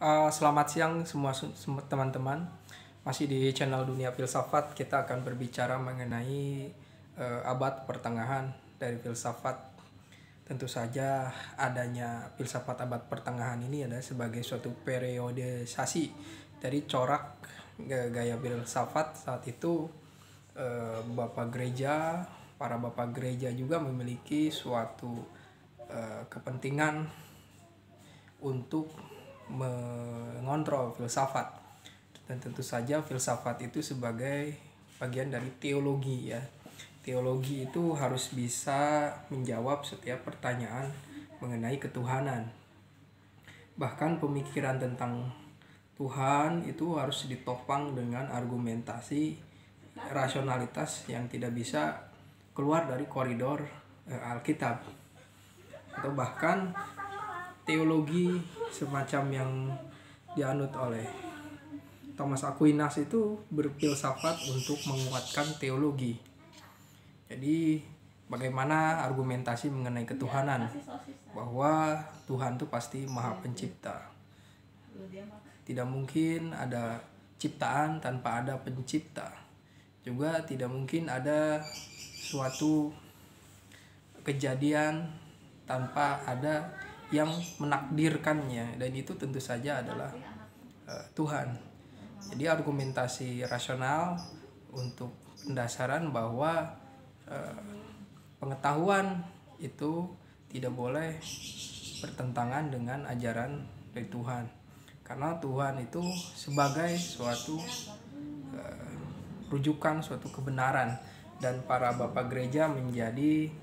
Selamat siang semua teman-teman. Masih di channel Dunia Filsafat, kita akan berbicara mengenai abad pertengahan dari filsafat. Tentu saja adanya filsafat abad pertengahan ini adalah sebagai suatu periodisasi dari corak gaya filsafat saat itu. Para bapak gereja juga memiliki suatu kepentingan untuk mengontrol filsafat, dan tentu saja filsafat itu sebagai bagian dari teologi ya. Teologi itu harus bisa menjawab setiap pertanyaan mengenai ketuhanan. Bahkan pemikiran tentang Tuhan itu harus ditopang dengan argumentasi rasionalitas yang tidak bisa keluar dari koridor Alkitab, atau bahkan teologi semacam yang dianut oleh Thomas Aquinas itu berfilsafat untuk menguatkan teologi. Jadi bagaimana argumentasi mengenai ketuhanan, bahwa Tuhan itu pasti maha pencipta. Tidak mungkin ada ciptaan tanpa ada pencipta. Juga tidak mungkin ada suatu kejadian tanpa ada yang menakdirkannya, dan itu tentu saja adalah Tuhan. Jadi argumentasi rasional untuk pendasaran bahwa pengetahuan itu tidak boleh bertentangan dengan ajaran dari Tuhan, karena Tuhan itu sebagai suatu rujukan, suatu kebenaran, dan para bapak gereja menjadi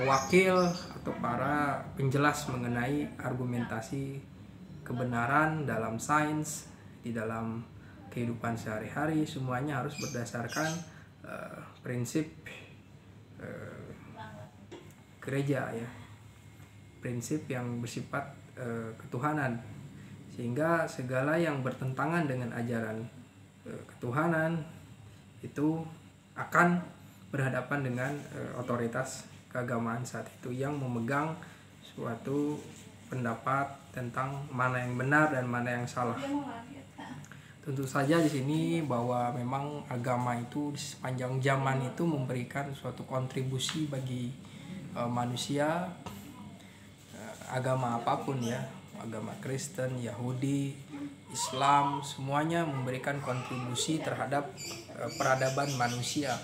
wakil atau para penjelas mengenai argumentasi kebenaran dalam sains, di dalam kehidupan sehari-hari. Semuanya harus berdasarkan prinsip gereja ya, prinsip yang bersifat ketuhanan, sehingga segala yang bertentangan dengan ajaran ketuhanan itu akan berhadapan dengan otoritas keagamaan saat itu yang memegang suatu pendapat tentang mana yang benar dan mana yang salah. Tentu saja di sini bahwa memang agama itu di sepanjang zaman itu memberikan suatu kontribusi bagi manusia, agama apapun ya, agama Kristen, Yahudi, Islam, semuanya memberikan kontribusi terhadap peradaban manusia,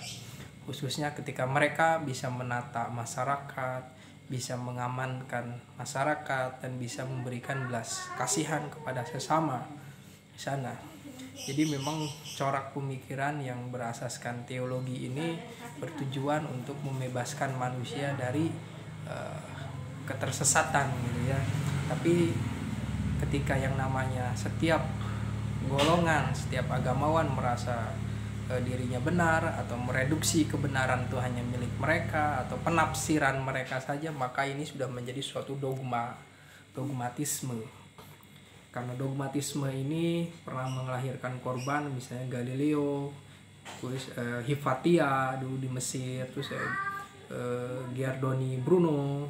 khususnya ketika mereka bisa menata masyarakat, bisa mengamankan masyarakat, dan bisa memberikan belas kasihan kepada sesama di sana. Jadi memang corak pemikiran yang berasaskan teologi ini bertujuan untuk membebaskan manusia dari ketersesatan gitu ya. Tapi ketika yang namanya setiap golongan, setiap agamawan merasa dirinya benar, atau mereduksi kebenaran itu hanya milik mereka atau penafsiran mereka saja, maka ini sudah menjadi suatu dogmatisme. Karena dogmatisme ini pernah melahirkan korban, misalnya Galileo, terus Hypatia dulu di Mesir, terus Giordano Bruno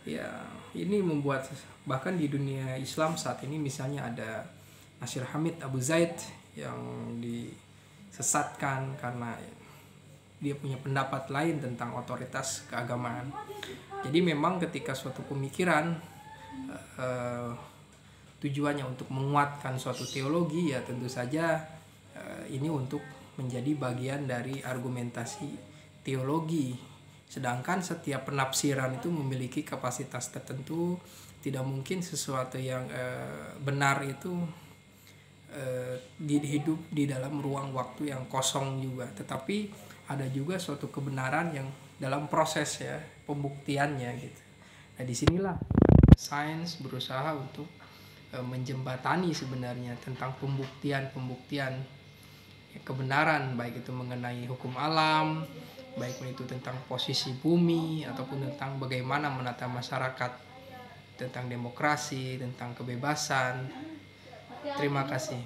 ya. Ini membuat bahkan di dunia Islam saat ini misalnya ada Nasir Hamid Abu Zaid yang disesatkan karena dia punya pendapat lain tentang otoritas keagamaan. Jadi memang ketika suatu pemikiran tujuannya untuk menguatkan suatu teologi, ya tentu saja ini untuk menjadi bagian dari argumentasi teologi. Sedangkan setiap penafsiran itu memiliki kapasitas tertentu. Tidak mungkin sesuatu yang benar itu hidup di dalam ruang waktu yang kosong juga, tetapi ada juga suatu kebenaran yang dalam proses ya pembuktiannya gitu. Nah disinilah sains berusaha untuk menjembatani sebenarnya tentang pembuktian kebenaran, baik itu mengenai hukum alam, baik itu tentang posisi bumi, ataupun tentang bagaimana menata masyarakat, tentang demokrasi, tentang kebebasan. Terima kasih.